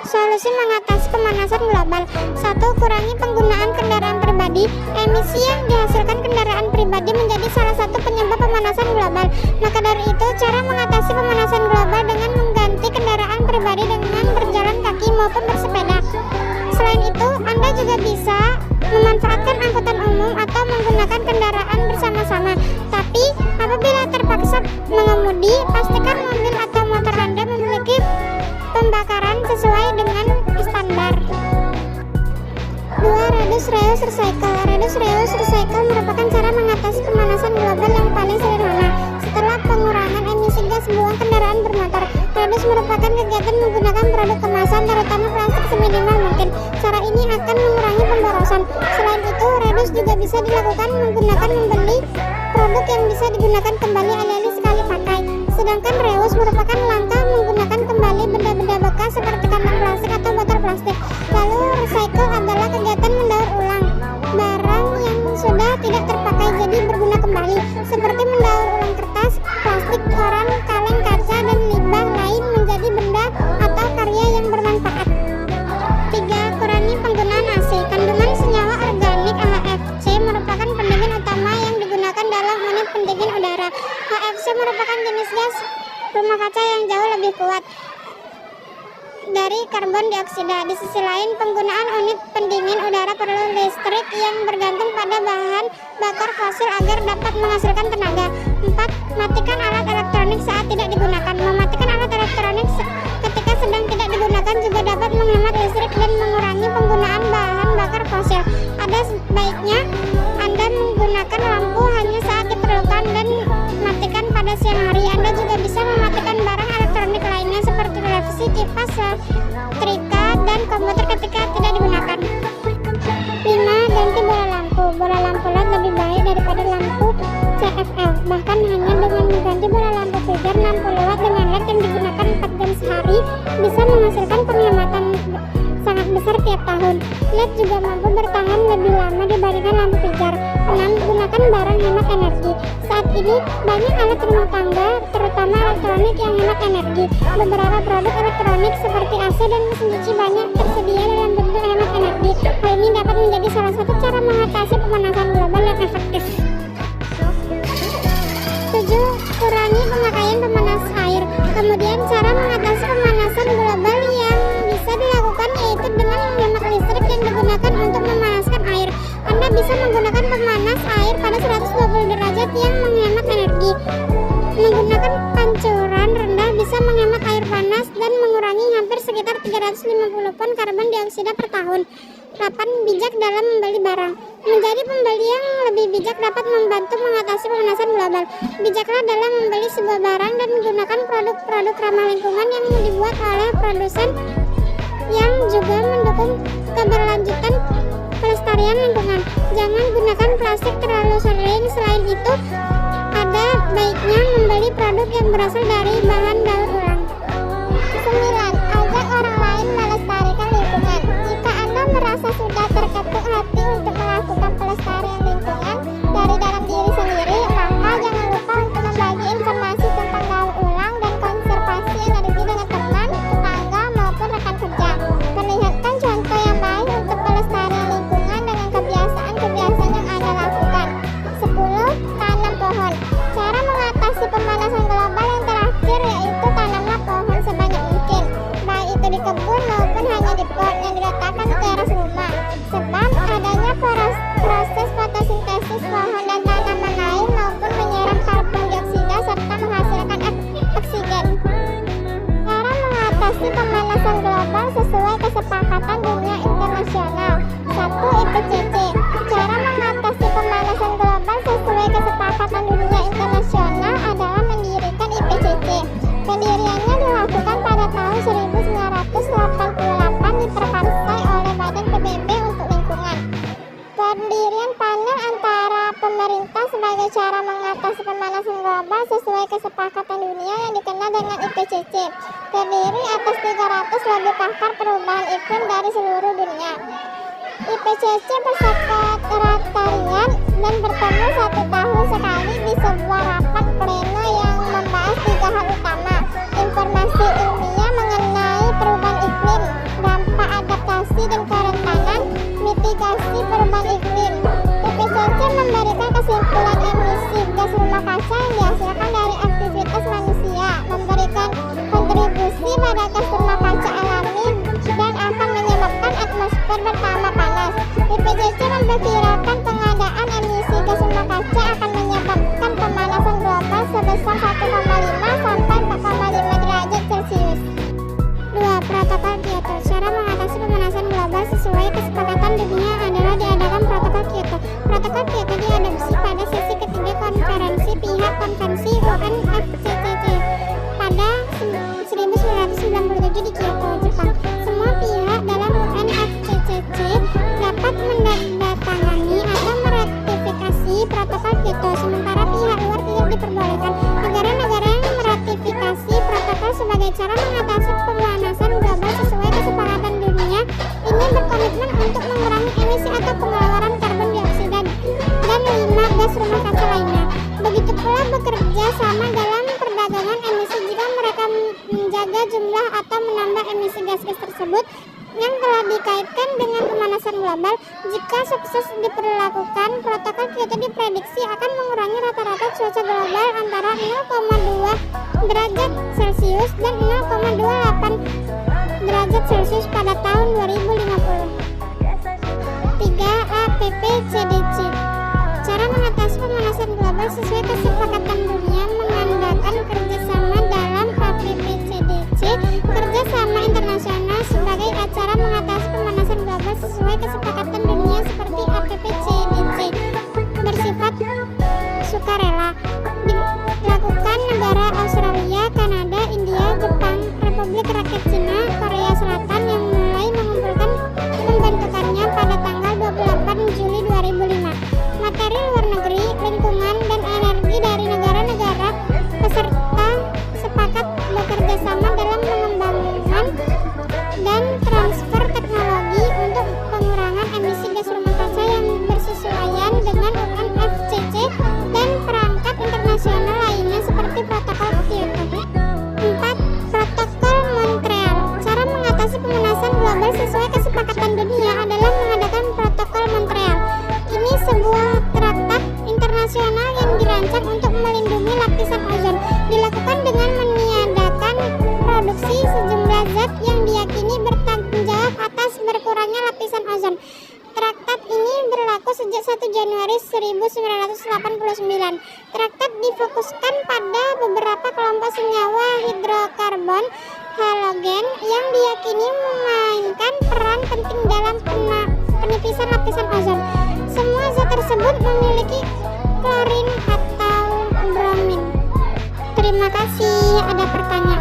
Solusi mengatasi pemanasan global. 1. Kurangi penggunaan kendaraan pribadi. Emisi yang dihasilkan kendaraan pribadi menjadi salah satu penyebab pemanasan global. Maka dari itu, cara mengatasi pemanasan global dengan mengganti kendaraan pribadi dengan berjalan kaki maupun bersepeda. Selain itu, Anda juga bisa memanfaatkan angkutan umum atau menggunakan kendaraan bersama-sama. Tapi, apabila terpaksa mengemudi, pastikan mobil atau motor Anda memiliki pembakaran sesuai dengan standar. 2. Reduce, reuse, recycle. Reduce, reuse, recycle merupakan cara mengatasi pemanasan global yang paling sederhana. Setelah pengurangan emisi gas buang kendaraan bermotor, reduce merupakan kegiatan menggunakan produk kemasan, terutama plastik, seminimal mungkin. Cara ini akan mengurangi pemborosan. Selain itu, reduce juga bisa dilakukan menggunakan membeli produk yang bisa digunakan kembali alih-alih sekali pakai. Sedangkan reuse merupakan langkah menggunakan kembali benda-benda bekas seperti kantong plastik atau botol plastik. Lalu recycle adalah kegiatan mendaur ulang barang yang sudah tidak terpakai jadi berguna kembali, seperti mendaur ulang kertas, plastik, koran, kaleng kaca, dan limbah lain menjadi benda atau karya yang bermanfaat. 3. Kurangi penggunaan AC. Kandungan senyawa organik HFC merupakan pendingin utama yang digunakan dalam unit pendingin udara. HFC merupakan jenis gas rumah kaca yang jauh lebih kuat dari karbon dioksida. Di sisi lain, penggunaan unit pendingin udara perlu listrik yang bergantung pada bahan bakar fosil agar dapat menghasilkan tenaga. 4. Matikan alat elektronik saat tidak digunakan. Mematikan alat elektronik ketika sedang tidak digunakan juga dapat menghemat listrik dan mengurangi penggunaan bahan bakar fosil. Ada baiknya Anda menggunakan lampu hanya saat diperlukan dan matikan pada siang hari. Anda juga bisa mematikan barang elektronik lainnya seperti televisi, kipas, setrika, dan komputer ketika tidak digunakan. 5. Ganti bola lampu. Bola lampu LED lebih baik daripada lampu CFL. Bahkan hanya dengan mengganti bola lampu fiber 60 watt dengan LED yang digunakan 4 jam sehari bisa menghasilkan penghematan sangat besar tiap tahun. LED juga mampu bertahan lebih lama dibandingkan lampu pijar. 6. Gunakan barang hemat energi. Saat ini banyak alat rumah tangga, terutama elektronik yang hemat energi. Beberapa produk elektronik seperti AC dan mesin cuci banyak tersedia dalam bentuk hemat energi. Hal ini dapat menjadi salah satu cara mengatasi pemanasan global yang efektif. 7. Kurangi pemakaian pemanas air. Kemudian cara mengatasi pemanasan global yang bisa dilakukan yaitu dengan menghemat listrik yang digunakan untuk memanaskan air. Anda bisa menggunakan pemanas air pada 120 derajat yang menghemat energi. Menggunakan pancuran rendah bisa menghemat air panas dan mengurangi hampir sekitar 350 ton karbon dioksida per tahun. 8. Bijak dalam membeli barang. Menjadi pembeli yang lebih bijak dapat membantu mengatasi pemanasan global. Bijaklah dalam membeli sebuah barang dan menggunakan produk-produk ramah lingkungan yang dibuat oleh produsen yang juga mendukung keberlanjutan pelestarian lingkungan. Jangan gunakan plastik terlalu sering. Selain itu, ada baiknya membeli produk yang berasal dari bahan daur ulang. 9. Ajak orang lain melestarikan lingkungan. Jika Anda merasa sudah terketuk hati untuk melakukan pelestarian lingkungan dari dalam diri sendiri, maka jangan lupa untuk membagi informasi tentang daur ulang dan konservasi energi dengan teman, tetangga, maupun rekan kerja. Perlihatkan contoh yang baik untuk pelestarian lingkungan dengan kebiasaan-kebiasaan yang Anda lakukan. 10. Tanam pohon. Cara mengatasi pemanasan global yang terakhir yaitu tanamlah pohon sebanyak mungkin, baik itu di kebun maupun hanya di pot yang diletakkan di teras rumah. Sebab adanya proses fotosintesis pohon dan tanaman lain maupun menyerap karbon dioksida serta menghasilkan oksigen. Cara mengatasi pemanasan global sesuai kesepakatan dunia internasional. 1. IPCC. Cara mengatasi pemanasan global sesuai kesepakatan dunia internasional adalah mendirikan IPCC. Pendiriannya dilakukan pada tahun 1988 diperkarsai oleh Badan PBB untuk lingkungan. Pendirian panel antara pemerintah sebagai cara mengatasi pemanasan global sesuai kesepakatan dunia yang dikenal dengan IPCC. Terdiri atas 300 lebih pakar perubahan iklim dari seluruh dunia. IPCC bersekretariat dan bertemu 1 tahun sekali di sebuah rapat pleno yang membahas 3 hal utama: informasi ilmiah mengenai perubahan iklim, kaca yang dihasilkan dari aktivitas manusia memberikan kontribusi pada gas rumah kaca alami dan akan menyebabkan atmosfer bertambah panas. IPCC memperkirakan pengadaan emisi gas rumah kaca akan menyebabkan pemanasan global sebesar 1,5 sampai 4,5 derajat Celcius. 2. Protokol Kyoto. Cara mengatasi pemanasan global sesuai kesepakatan dunia adalah diadakan Protokol Kyoto. Protokol Kyoto diadopsi pada sesi ketiga konferensi pihak konvensi UNFCCC pada 1997 di Kyoto, Jepang. Semua pihak dalam UNFCCC dapat menandatangani atau meratifikasi Protokol Kyoto, sementara pihak luar tidak diperbolehkan. Negara-negara yang meratifikasi protokol sebagai cara mengatasi pemanasan global sesuai kesepakatan dunia ini berkomitmen untuk mengurangi emisi atau pengeluaran karbon dioksida dan 5 gas rumah kaca lainnya. Begitu pula bekerja sama dalam perdagangan emisi jika mereka menjaga jumlah atau menambah emisi gas-gas tersebut yang telah dikaitkan dengan pemanasan global. Jika sukses diperlakukan, Protokol Kyoto diprediksi akan mengurangi rata-rata cuaca global antara 0,2 derajat Celcius dan 0,28 derajat Celcius pada tahun 2050. 3. APPCDC. Cara mengatasi pemanasan global sesuai kesepakatan dunia mengandalkan kerjasama dalam APPCDC, kerjasama internasional sebagai acara mengatasi pemanasan global sesuai kesepakatan dunia seperti APPCDC bersifat sukarela. Dilakukan negara Australia, Kanada, India, Jepang, Republik Rakyat Cina, Korea Selatan yang mulai mengumpulkan pembentukannya pada tanggal 28 Juli 2005. Materi luar negeri, lingkungan, dan energi dari negara-negara peserta sepakat bekerja sama dalam pengembangan dan transfer teknologi untuk pengurangan emisi gas rumah kaca yang bersesuaian dengan UNFCCC dan perangkat internasional lainnya seperti Protokol Kyoto. 4. Protokol Montreal. Cara mengatasi pemanasan global sesuai kesepakatan dunia adalah mengadakan Protokol Montreal. Ini sebuah traktat internasional yang dirancang untuk melindungi lapisan ozon. Dilakukan dengan meniadakan produksi sejumlah zat yang diyakini bertanggung jawab atas berkurangnya lapisan ozon. Traktat ini berlaku sejak 1 Januari 1989. Traktat difokuskan pada beberapa kelompok senyawa hidrokarbon halogen yang diyakini memainkan peran penting dalam penipisan lapisan ozon. Semua zat tersebut memiliki klorin atau bromin. Terima kasih. Ada pertanyaan?